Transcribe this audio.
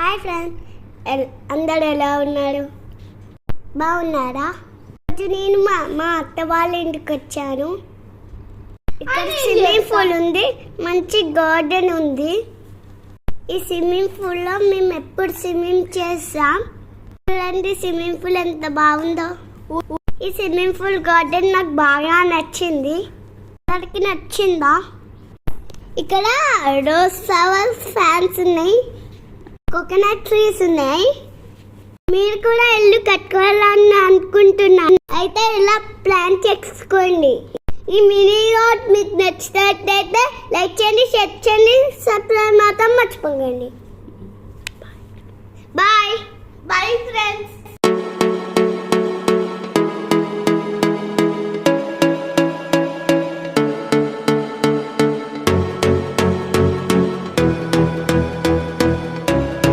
Hi friends, అందరు ఎలా ఉన్నారు? బాగున్నారా? నేను మా అత్త వాళ్ళ ఇంటికి వచ్చాను. ఇక్కడ స్విమ్మింగ్ పూల్ ఉంది, మంచి గార్డెన్ ఉంది. ఈ స్విమ్మింగ్ పూల్లో మేము ఎప్పుడు స్విమ్మింగ్ చేస్తాం. చూడండి స్విమ్మింగ్ పూల్ ఎంత బాగుందో. ఈ స్విమ్మింగ్ పూల్ గార్డెన్ నాకు బాగా నచ్చింది. అందరికి నచ్చిందా? ఇక్కడ రోజ్ ఫ్లవర్స్ ఫ్యాన్స్ ఉన్నాయి, కోకోనట్ ట్రీస్ ఉన్నాయి. మీరు కూడా ఇల్లు కట్టుకోవాలని అనుకుంటున్నాను. అయితే ఇలా ప్లాన్ చేసుకోండి. ఈ మినీ రోడ్ మీకు నచ్చినట్లయితే లైక్ చేయండి, షేర్ చేయండి, సబ్స్క్రైబ్ మాత్రం మర్చిపోకండి. Bye bye friends.